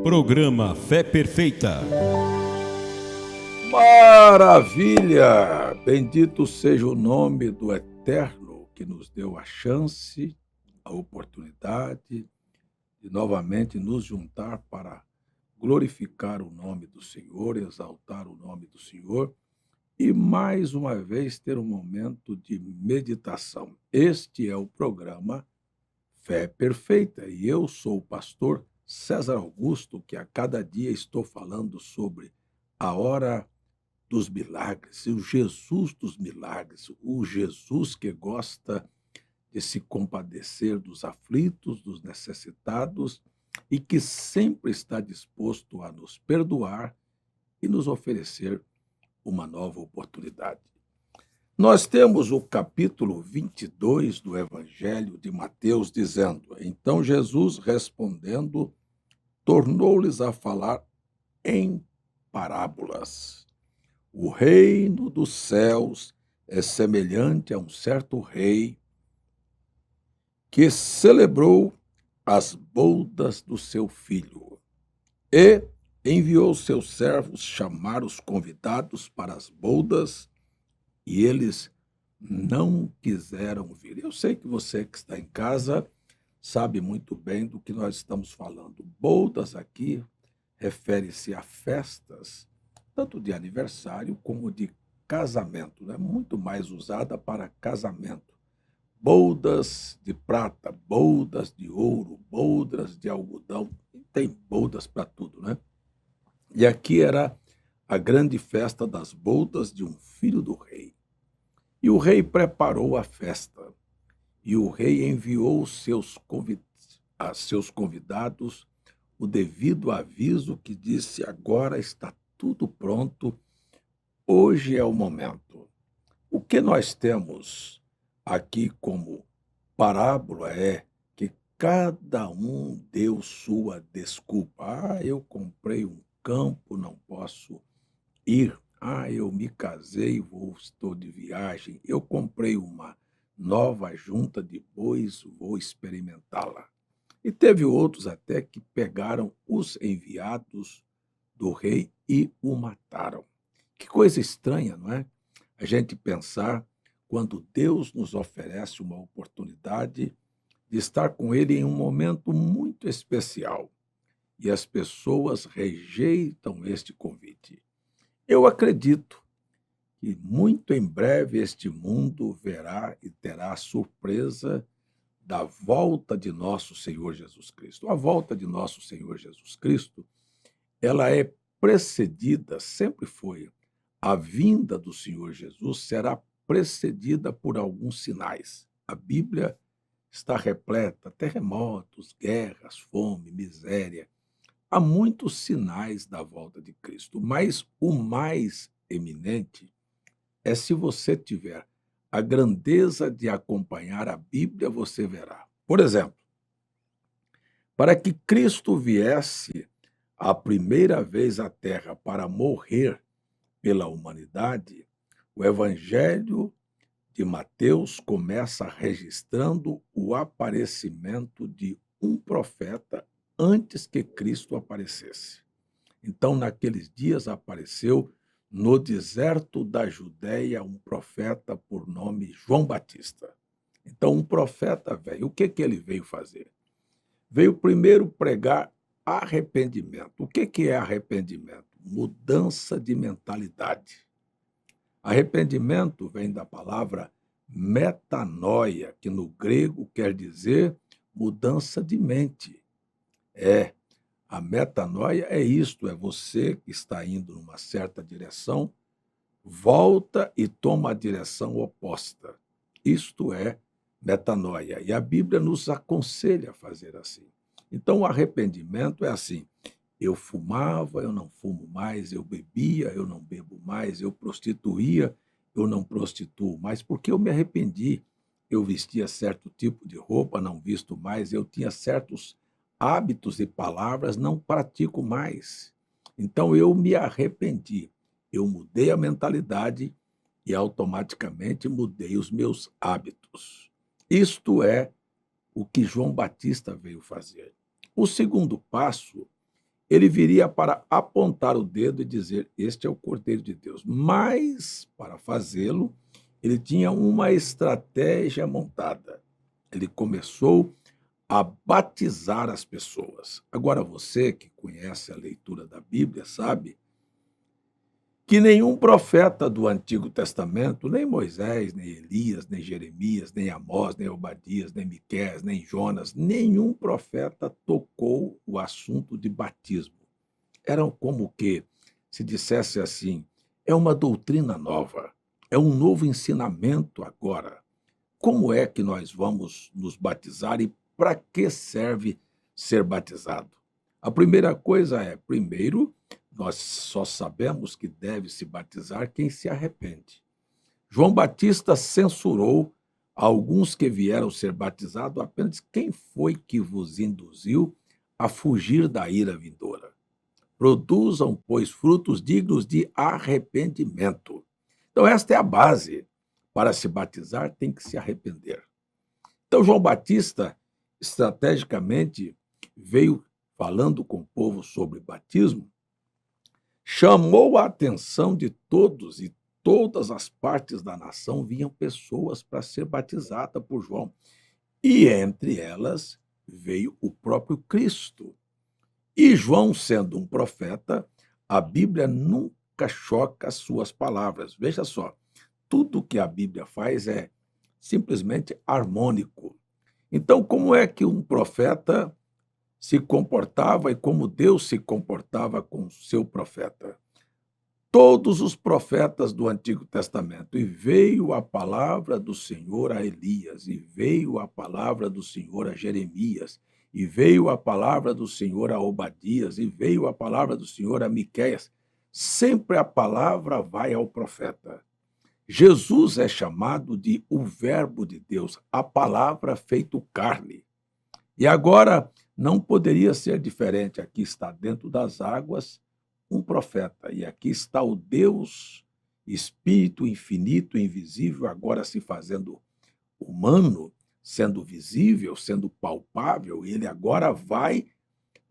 Programa Fé Perfeita. Maravilha! Bendito seja o nome do Eterno que nos deu a chance, a oportunidade de novamente nos juntar para glorificar o nome do Senhor, exaltar o nome do Senhor e mais uma vez ter um momento de meditação. Este é o programa Fé Perfeita e eu sou o pastor César Augusto, que a cada dia estou falando sobre a hora dos milagres, o Jesus dos milagres, o Jesus que gosta de se compadecer dos aflitos, dos necessitados e que sempre está disposto a nos perdoar e nos oferecer uma nova oportunidade. Nós temos o capítulo 22 do Evangelho de Mateus dizendo: Então Jesus respondendo, tornou-lhes a falar em parábolas. O reino dos céus é semelhante a um certo rei que celebrou as bodas do seu filho e enviou seus servos chamar os convidados para as bodas e eles não quiseram vir. Eu sei que você que está em casa sabe muito bem do que nós estamos falando. Bodas aqui refere-se a festas, tanto de aniversário como de casamento, né? Muito mais usada para casamento. Boldas de prata, boldas de ouro, boldas de algodão, tem boldas para tudo, né? E aqui era a grande festa das bodas de um filho do rei. E o rei preparou a festa, e o rei enviou a seus convidados o devido aviso que disse: agora está tudo pronto, hoje é o momento. O que nós temos aqui como parábola é que cada um deu sua desculpa. Eu comprei um campo, não posso ir. Eu me casei, estou de viagem. Eu comprei uma nova junta de bois, vou experimentá-la. E teve outros até que pegaram os enviados do rei e o mataram. Que coisa estranha, não é? A gente pensar quando Deus nos oferece uma oportunidade de estar com Ele em um momento muito especial e as pessoas rejeitam este convite. Eu acredito que muito em breve este mundo verá e terá a surpresa da volta de nosso Senhor Jesus Cristo. A volta de nosso Senhor Jesus Cristo, ela é precedida, sempre foi, a vinda do Senhor Jesus será precedida por alguns sinais. A Bíblia está repleta, terremotos, guerras, fome, miséria. Há muitos sinais da volta de Cristo, mas o mais eminente é se você tiver a grandeza de acompanhar a Bíblia, você verá. Por exemplo, para que Cristo viesse a primeira vez à Terra para morrer pela humanidade, o Evangelho de Mateus começa registrando o aparecimento de um profeta antes que Cristo aparecesse. Então, naqueles dias apareceu no deserto da Judéia um profeta por nome João Batista. Então, um profeta veio. O que ele veio fazer? Veio primeiro pregar arrependimento. O que é arrependimento? Mudança de mentalidade. Arrependimento vem da palavra metanoia, que no grego quer dizer mudança de mente. A metanoia é isto, é você que está indo numa certa direção, volta e toma a direção oposta. Isto é metanoia. E a Bíblia nos aconselha a fazer assim. Então, o arrependimento é assim: eu fumava, eu não fumo mais, eu bebia, eu não bebo mais, eu prostituía, eu não prostituo mais, porque eu me arrependi. Eu vestia certo tipo de roupa, não visto mais, eu tinha certos hábitos e palavras, não pratico mais. Então eu me arrependi. Eu mudei a mentalidade e automaticamente mudei os meus hábitos. Isto é o que João Batista veio fazer. O segundo passo ele viria para apontar o dedo e dizer: Este é o Cordeiro de Deus. Mas, para fazê-lo, ele tinha uma estratégia montada. Ele começou a batizar as pessoas. Agora, você que conhece a leitura da Bíblia, sabe que nenhum profeta do Antigo Testamento, nem Moisés, nem Elias, nem Jeremias, nem Amós, nem Obadias, nem Miqueias, nem Jonas, nenhum profeta tocou o assunto de batismo. Eram como que, se dissesse assim, é uma doutrina nova, é um novo ensinamento agora. Como é que nós vamos nos batizar e para que serve ser batizado? A primeira coisa é, primeiro, nós só sabemos que deve se batizar quem se arrepende. João Batista censurou alguns que vieram ser batizados apenas quem foi que vos induziu a fugir da ira vindoura. Produzam, pois, frutos dignos de arrependimento. Então, esta é a base. Para se batizar, tem que se arrepender. Então, João Batista, estrategicamente, veio falando com o povo sobre batismo, chamou a atenção de todos e todas as partes da nação vinham pessoas para ser batizada por João. E entre elas veio o próprio Cristo. E João, sendo um profeta, a Bíblia nunca choca as suas palavras. Veja só, tudo que a Bíblia faz é simplesmente harmônico. Então, como é que um profeta se comportava e como Deus se comportava com o seu profeta? Todos os profetas do Antigo Testamento, e veio a palavra do Senhor a Elias, e veio a palavra do Senhor a Jeremias, e veio a palavra do Senhor a Obadias, e veio a palavra do Senhor a Miqueias. Sempre a palavra vai ao profeta. Jesus é chamado de o Verbo de Deus, a palavra feito carne. E agora não poderia ser diferente. Aqui está dentro das águas um profeta, e aqui está o Deus, Espírito infinito, invisível, agora se fazendo humano, sendo visível, sendo palpável, ele agora vai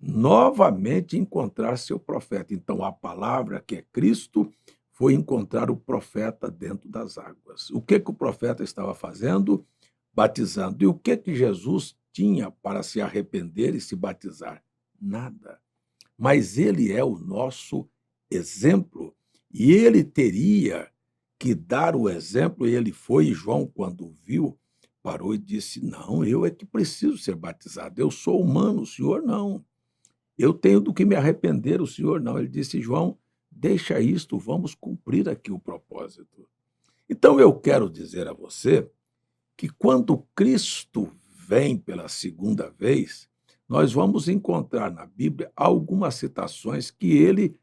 novamente encontrar seu profeta. Então, a palavra que é Cristo foi encontrar o profeta dentro das águas. O que o profeta estava fazendo? Batizando. E o que Jesus tinha para se arrepender e se batizar? Nada. Mas ele é o nosso exemplo e ele teria que dar o exemplo. E ele foi, e João, quando viu, parou e disse: Não, eu é que preciso ser batizado. Eu sou humano, o senhor não. Eu tenho do que me arrepender, o senhor não. Ele disse: João, deixa isto, vamos cumprir aqui o propósito. Então eu quero dizer a você que quando Cristo vem pela segunda vez, nós vamos encontrar na Bíblia algumas citações que ele,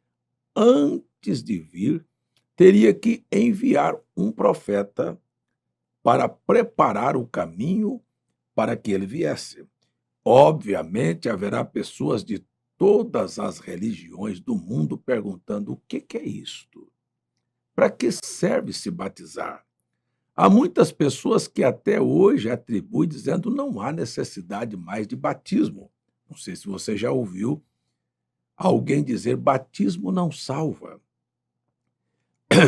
antes de vir, teria que enviar um profeta para preparar o caminho para que ele viesse. Obviamente, haverá pessoas de todas as religiões do mundo perguntando: o que é isto? Para que serve se batizar? Há muitas pessoas que até hoje atribuem dizendo não há necessidade mais de batismo. Não sei se você já ouviu alguém dizer batismo não salva.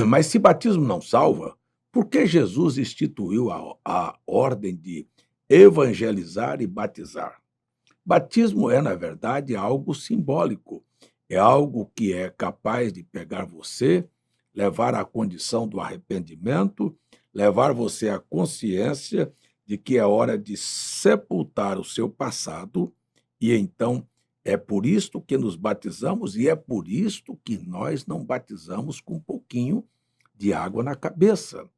Mas se batismo não salva, por que Jesus instituiu a ordem de evangelizar e batizar? Batismo é, na verdade, algo simbólico. É algo que é capaz de pegar você, levar à condição do arrependimento, levar você à consciência de que é hora de sepultar o seu passado, e então é por isto que nos batizamos e é por isto que nós não batizamos com um pouquinho de água na cabeça.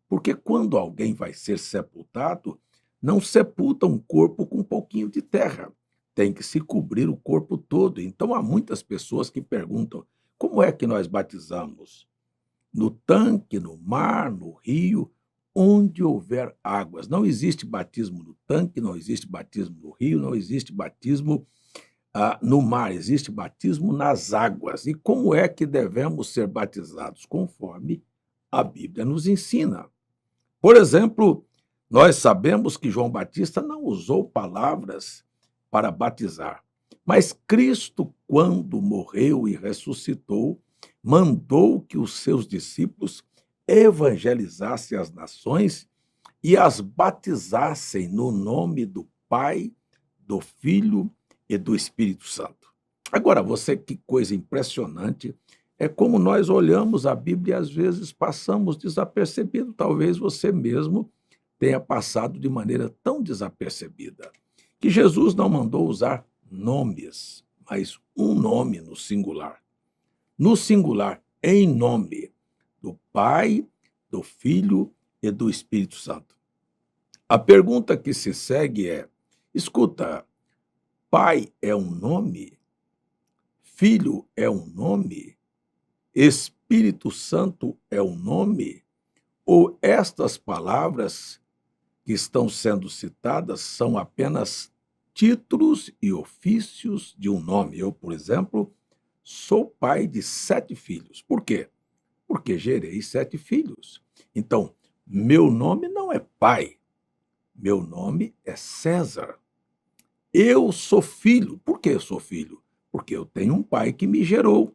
Porque quando alguém vai ser sepultado, não sepulta um corpo com um pouquinho de terra. Tem que se cobrir o corpo todo. Então há muitas pessoas que perguntam: como é que nós batizamos? No tanque, no mar, no rio, onde houver águas. Não existe batismo no tanque, não existe batismo no rio, não existe batismo no mar, existe batismo nas águas. E como é que devemos ser batizados? Conforme a Bíblia nos ensina. Por exemplo, nós sabemos que João Batista não usou palavras para batizar. Mas Cristo, quando morreu e ressuscitou, mandou que os seus discípulos evangelizassem as nações e as batizassem no nome do Pai, do Filho e do Espírito Santo. Agora, que coisa impressionante, é como nós olhamos a Bíblia e às vezes passamos desapercebido. Talvez você mesmo tenha passado de maneira tão desapercebida, que Jesus não mandou usar nomes, mas um nome no singular. No singular, em nome do Pai, do Filho e do Espírito Santo. A pergunta que se segue é: escuta, Pai é um nome? Filho é um nome? Espírito Santo é um nome? Ou estas palavras que estão sendo citadas são apenas títulos e ofícios de um nome? Eu, por exemplo, sou pai de 7 filhos. Por quê? Porque gerei 7 filhos. Então, meu nome não é pai, meu nome é César. Eu sou filho. Por que eu sou filho? Porque eu tenho um pai que me gerou.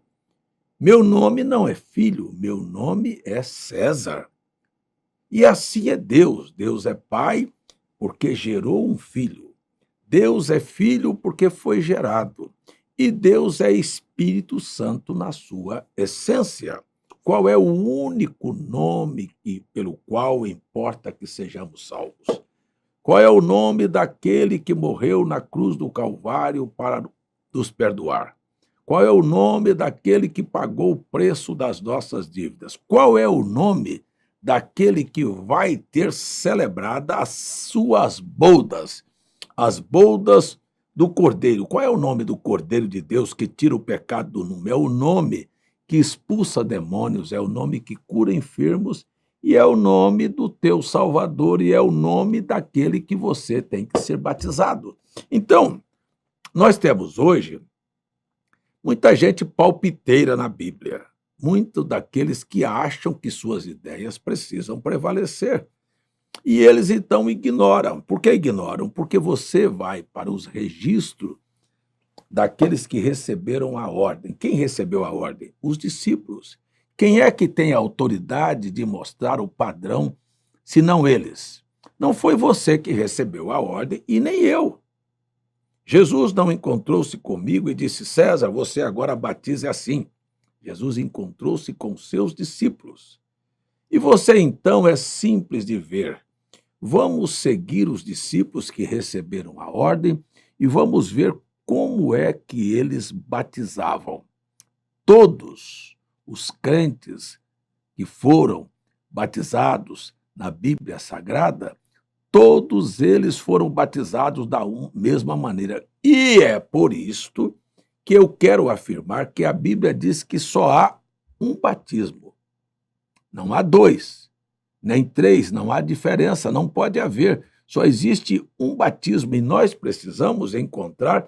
Meu nome não é filho, meu nome é César. E assim é Deus. Deus é pai porque gerou um filho. Deus é filho porque foi gerado. E Deus é Espírito Santo na sua essência. Qual é o único nome pelo qual importa que sejamos salvos? Qual é o nome daquele que morreu na cruz do Calvário para nos perdoar? Qual é o nome daquele que pagou o preço das nossas dívidas? Qual é o nome daquele que vai ter celebrado as suas bodas, as bodas do Cordeiro? Qual é o nome do Cordeiro de Deus que tira o pecado do mundo? É o nome que expulsa demônios, é o nome que cura enfermos e é o nome do teu Salvador e é o nome daquele que você tem que ser batizado. Então, nós temos hoje muita gente palpiteira na Bíblia, muitos daqueles que acham que suas ideias precisam prevalecer. E eles então ignoram. Por que ignoram? Porque você vai para os registros daqueles que receberam a ordem. Quem recebeu a ordem? Os discípulos. Quem é que tem a autoridade de mostrar o padrão, se não eles? Não foi você que recebeu a ordem e nem eu. Jesus não encontrou-se comigo e disse: César, você agora batize assim. Jesus encontrou-se com seus discípulos. E você então é simples de ver. Vamos seguir os discípulos que receberam a ordem e vamos ver como é que eles batizavam. Todos os crentes que foram batizados na Bíblia Sagrada, todos eles foram batizados da mesma maneira. E é por isto que eu quero afirmar que a Bíblia diz que só há um batismo. Não há 2, nem 3, não há diferença, não pode haver. Só existe um batismo e nós precisamos encontrar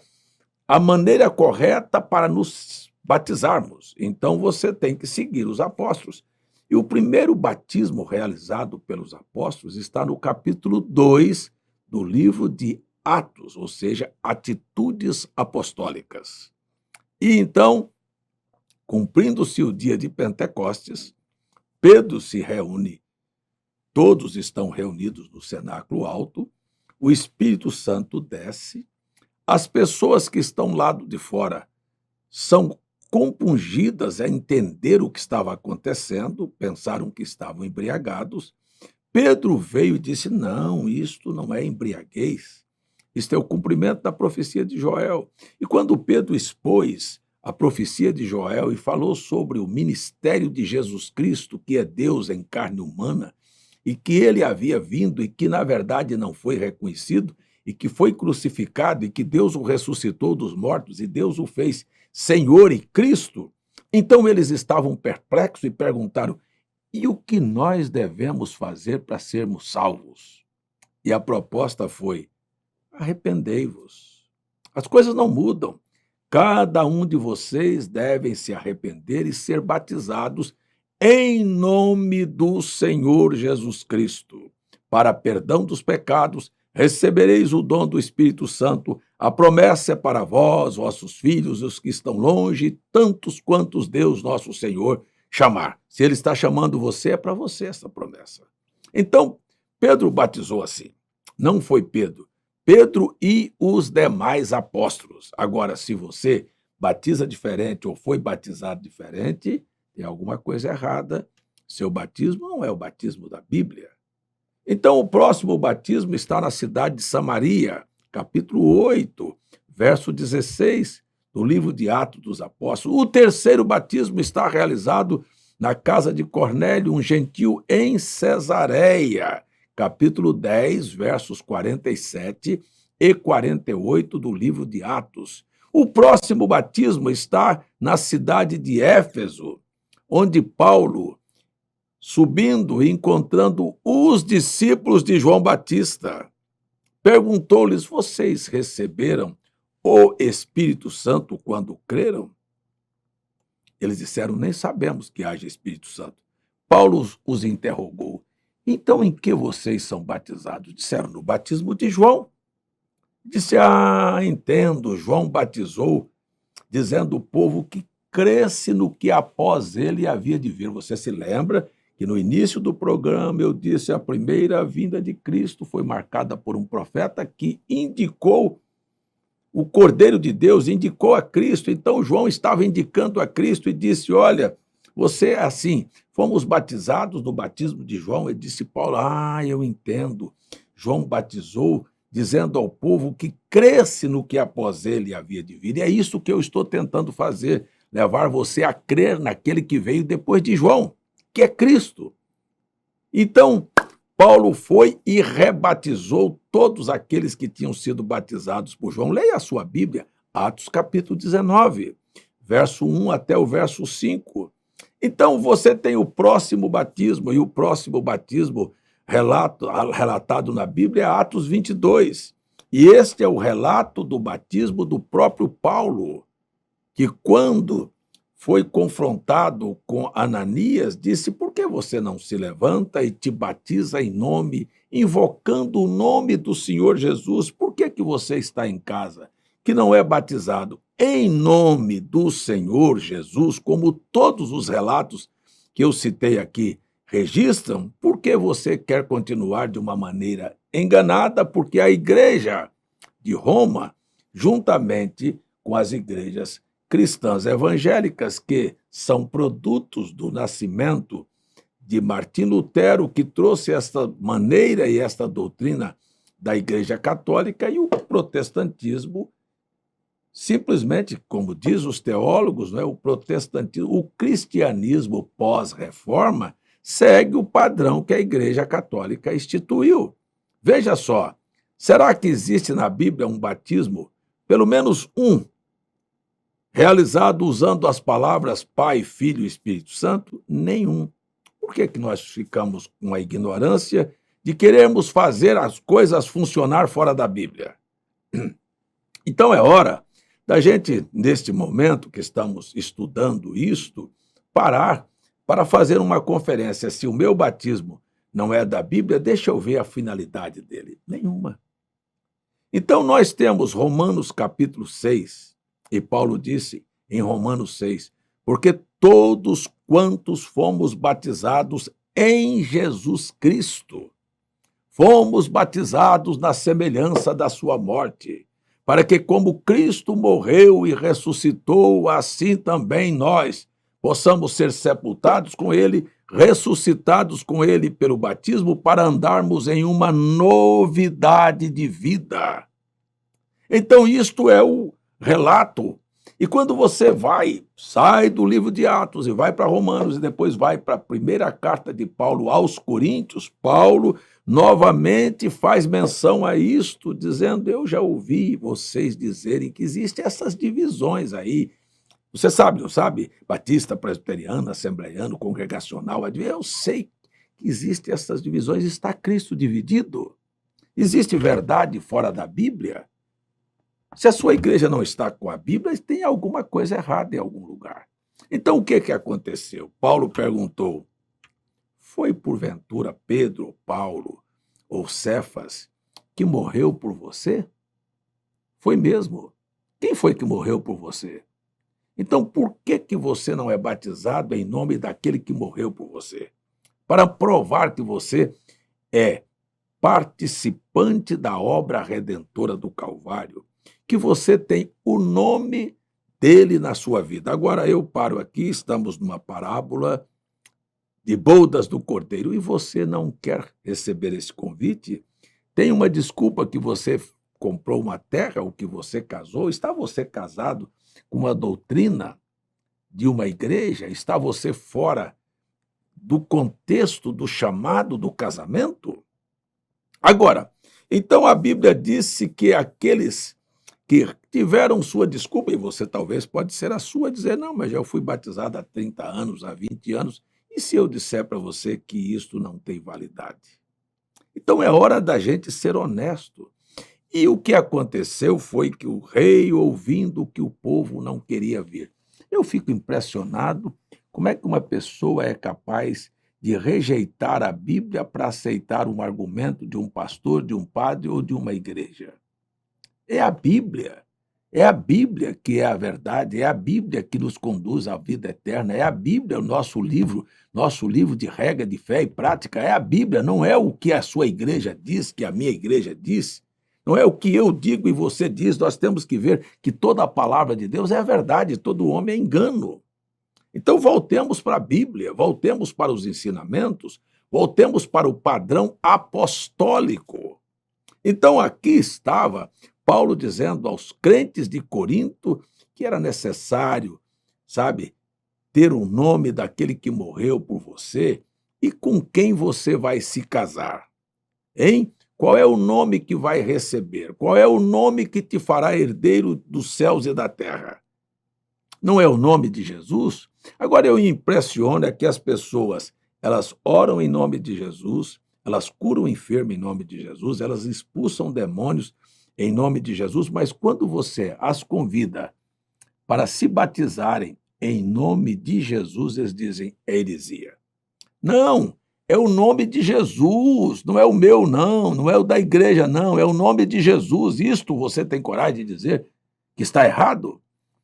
a maneira correta para nos batizarmos. Então você tem que seguir os apóstolos. E o primeiro batismo realizado pelos apóstolos está no capítulo 2 do livro de Atos, ou seja, Atitudes Apostólicas. E então, cumprindo-se o dia de Pentecostes, Pedro se reúne, todos estão reunidos no cenáculo alto, o Espírito Santo desce, as pessoas que estão lá de fora são compungidas a entender o que estava acontecendo, pensaram que estavam embriagados. Pedro veio e disse: não, isto não é embriaguez, isto é o cumprimento da profecia de Joel. E quando Pedro expôs a profecia de Joel e falou sobre o ministério de Jesus Cristo, que é Deus em carne humana, e que ele havia vindo e que, na verdade, não foi reconhecido, e que foi crucificado, e que Deus o ressuscitou dos mortos, e Deus o fez Senhor e Cristo, então eles estavam perplexos e perguntaram: e o que nós devemos fazer para sermos salvos? E a proposta foi: arrependei-vos. As coisas não mudam. Cada um de vocês deve se arrepender e ser batizados em nome do Senhor Jesus Cristo. Para perdão dos pecados, recebereis o dom do Espírito Santo A promessa é para vós, vossos filhos, os que estão longe, tantos quantos Deus nosso Senhor chamar. Se Ele está chamando você, é para você essa promessa. Então, Pedro batizou assim. Não foi Pedro. Pedro e os demais apóstolos. Agora, se você batiza diferente ou foi batizado diferente, tem alguma coisa errada. Seu batismo não é o batismo da Bíblia. Então, o próximo batismo está na cidade de Samaria, capítulo 8, verso 16, do livro de Atos dos Apóstolos. O terceiro batismo está realizado na casa de Cornélio, um gentil em Cesareia, capítulo 10, versos 47 e 48 do livro de Atos. O próximo batismo está na cidade de Éfeso, onde Paulo, subindo e encontrando os discípulos de João Batista, perguntou-lhes: vocês receberam o Espírito Santo quando creram? Eles disseram: nem sabemos que haja Espírito Santo. Paulo os interrogou: então em que vocês são batizados? Disseram: no batismo de João. Disse: ah, entendo, João batizou, dizendo ao povo que cresce no que após ele havia de vir. Você se lembra que no início do programa eu disse: a primeira vinda de Cristo foi marcada por um profeta que indicou o Cordeiro de Deus, indicou a Cristo. Então João estava indicando a Cristo e disse: olha, você é assim, fomos batizados no batismo de João. E disse Paulo: ah, eu entendo. João batizou dizendo ao povo que cresce no que após ele havia de vir. E é isso que eu estou tentando fazer, levar você a crer naquele que veio depois de João, que é Cristo. Então, Paulo foi e rebatizou todos aqueles que tinham sido batizados por João. Leia a sua Bíblia, Atos capítulo 19, verso 1 até o verso 5. Então, você tem o próximo batismo, e o próximo batismo relatado na Bíblia é Atos 22. E este é o relato do batismo do próprio Paulo, que quando foi confrontado com Ananias, disse: por que você não se levanta e te batiza em nome, invocando o nome do Senhor Jesus? Por que você está em casa, que não é batizado em nome do Senhor Jesus, como todos os relatos que eu citei aqui registram? Por que você quer continuar de uma maneira enganada? Porque a igreja de Roma, juntamente com as igrejas cristãs evangélicas, que são produtos do nascimento de Martim Lutero, que trouxe esta maneira e esta doutrina da Igreja Católica, e o protestantismo, simplesmente, como diz os teólogos, né, o protestantismo, o cristianismo pós-reforma, segue o padrão que a Igreja Católica instituiu. Veja só, será que existe na Bíblia um batismo, pelo menos um, realizado usando as palavras Pai, Filho e Espírito Santo? Nenhum. Por que nós ficamos com a ignorância de querermos fazer as coisas funcionar fora da Bíblia? Então é hora da gente, neste momento que estamos estudando isto, parar para fazer uma conferência. Se o meu batismo não é da Bíblia, deixa eu ver a finalidade dele. Nenhuma. Então nós temos Romanos capítulo 6, e Paulo disse em Romanos 6, porque todos quantos fomos batizados em Jesus Cristo, fomos batizados na semelhança da sua morte, para que como Cristo morreu e ressuscitou, assim também nós possamos ser sepultados com ele, ressuscitados com ele pelo batismo, para andarmos em uma novidade de vida. Então isto é o relato. E quando você sai do livro de Atos e vai para Romanos e depois vai para a primeira carta de Paulo aos Coríntios, Paulo novamente faz menção a isto, dizendo: eu já ouvi vocês dizerem que existem essas divisões aí. Você sabe, não sabe? Batista, presbiteriano, assembleiano, congregacional. Eu sei que existem essas divisões. Está Cristo dividido? Existe verdade fora da Bíblia? Se a sua igreja não está com a Bíblia, tem alguma coisa errada em algum lugar. Então, o que aconteceu? Paulo perguntou: foi porventura Pedro, Paulo ou Cefas que morreu por você? Foi mesmo. Quem foi que morreu por você? Então, por que você não é batizado em nome daquele que morreu por você? Para provar que você é participante da obra redentora do Calvário, que você tem o nome dele na sua vida. Agora eu paro aqui, estamos numa parábola de bodas do Cordeiro, e você não quer receber esse convite? Tem uma desculpa que você comprou uma terra ou que você casou? Está você casado com uma doutrina de uma igreja? Está você fora do contexto do chamado do casamento? Agora, então a Bíblia disse que aqueles que tiveram sua desculpa, e você talvez pode ser a sua, dizer, não, mas já fui batizado há 30 anos, há 20 anos, e se eu disser para você que isto não tem validade? Então é hora da gente ser honesto. E o que aconteceu foi que o rei, ouvindo que o povo não queria vir. Eu fico impressionado como é que uma pessoa é capaz de rejeitar a Bíblia para aceitar um argumento de um pastor, de um padre ou de uma igreja. É a Bíblia. É a Bíblia que é a verdade, é a Bíblia que nos conduz à vida eterna, é a Bíblia o nosso livro de regra de fé e prática, é a Bíblia, não é o que a sua igreja diz, que a minha igreja diz, não é o que eu digo e você diz. Nós temos que ver que toda a palavra de Deus é a verdade, todo homem é engano. Então voltemos para a Bíblia, voltemos para os ensinamentos, voltemos para o padrão apostólico. Então aqui estava Paulo dizendo aos crentes de Corinto que era necessário, sabe, ter o nome daquele que morreu por você e com quem você vai se casar, hein? Qual é o nome que vai receber? Qual é o nome que te fará herdeiro dos céus e da terra? Não é o nome de Jesus? Agora eu impressiono é que as pessoas, elas oram em nome de Jesus, elas curam o enfermo em nome de Jesus, elas expulsam demônios em nome de Jesus, mas quando você as convida para se batizarem em nome de Jesus, eles dizem, é heresia. Não, é o nome de Jesus, não é o meu não, não é o da igreja não, é o nome de Jesus. Isto você tem coragem de dizer que está errado?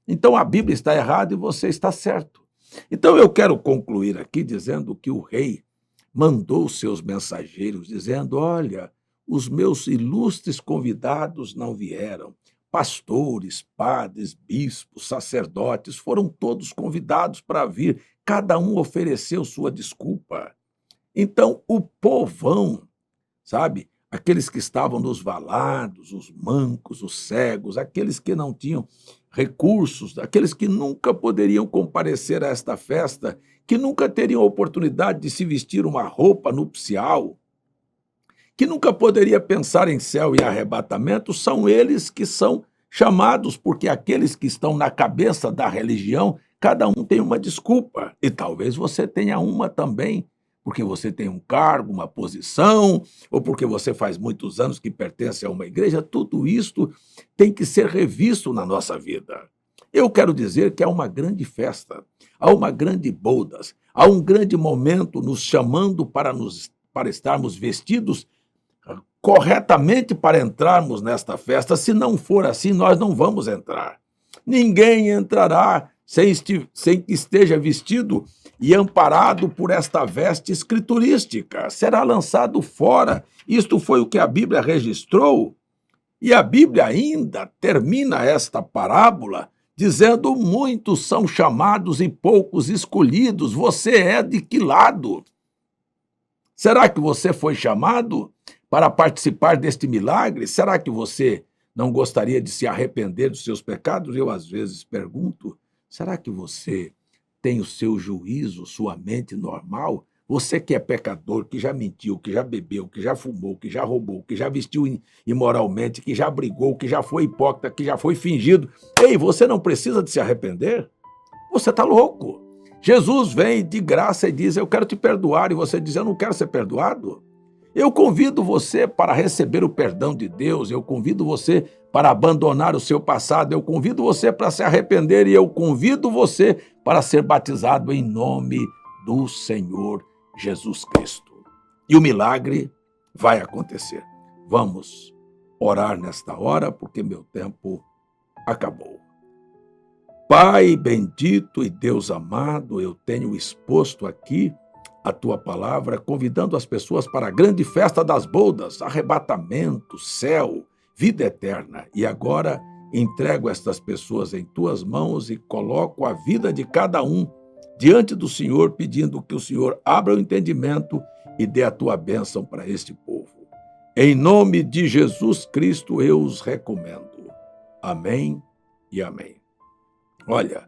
Então a Bíblia está errada e você está certo. Então eu quero concluir aqui dizendo que o rei mandou seus mensageiros dizendo, olha, os meus ilustres convidados não vieram. Pastores, padres, bispos, sacerdotes, foram todos convidados para vir. Cada um ofereceu sua desculpa. Então, o povão, sabe, aqueles que estavam nos valados, os mancos, os cegos, aqueles que não tinham recursos, aqueles que nunca poderiam comparecer a esta festa, que nunca teriam a oportunidade de se vestir uma roupa nupcial, que nunca poderia pensar em céu e arrebatamento, são eles que são chamados, porque aqueles que estão na cabeça da religião, cada um tem uma desculpa, e talvez você tenha uma também, porque você tem um cargo, uma posição, ou porque você faz muitos anos que pertence a uma igreja. Tudo isto tem que ser revisto na nossa vida. Eu quero dizer que há uma grande festa, há uma grande bodas, há um grande momento nos chamando para estarmos vestidos corretamente para entrarmos nesta festa. Se não for assim, nós não vamos entrar. Ninguém entrará sem que esteja vestido e amparado por esta veste escriturística. Será lançado fora. Isto foi o que a Bíblia registrou. E a Bíblia ainda termina esta parábola dizendo, muitos são chamados e poucos escolhidos. Você é de que lado? Será que você foi chamado para participar deste milagre? Será que você não gostaria de se arrepender dos seus pecados? Eu, às vezes, pergunto, será que você tem o seu juízo, sua mente normal? Você que é pecador, que já mentiu, que já bebeu, que já fumou, que já roubou, que já vestiu imoralmente, que já brigou, que já foi hipócrita, que já foi fingido. Ei, você não precisa de se arrepender? Você está louco. Jesus vem de graça e diz, eu quero te perdoar, e você diz, eu não quero ser perdoado. Eu convido você para receber o perdão de Deus, eu convido você para abandonar o seu passado, eu convido você para se arrepender e eu convido você para ser batizado em nome do Senhor Jesus Cristo. E o milagre vai acontecer. Vamos orar nesta hora, porque meu tempo acabou. Pai bendito e Deus amado, eu tenho exposto aqui a tua palavra, convidando as pessoas para a grande festa das bodas, arrebatamento, céu, vida eterna. E agora entrego estas pessoas em tuas mãos e coloco a vida de cada um diante do Senhor, pedindo que o Senhor abra o entendimento e dê a tua bênção para este povo. Em nome de Jesus Cristo eu os recomendo. Amém e amém. Olha,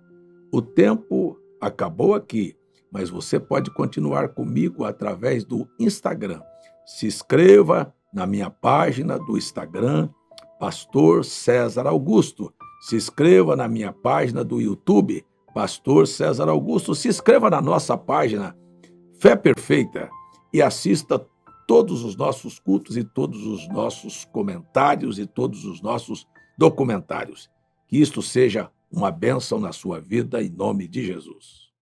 o tempo acabou aqui, mas você pode continuar comigo através do Instagram. Se inscreva na minha página do Instagram, Pastor César Augusto. Se inscreva na minha página do YouTube, Pastor César Augusto. Se inscreva na nossa página Fé Perfeita e assista todos os nossos cultos e todos os nossos comentários e todos os nossos documentários. Que isto seja uma bênção na sua vida, em nome de Jesus.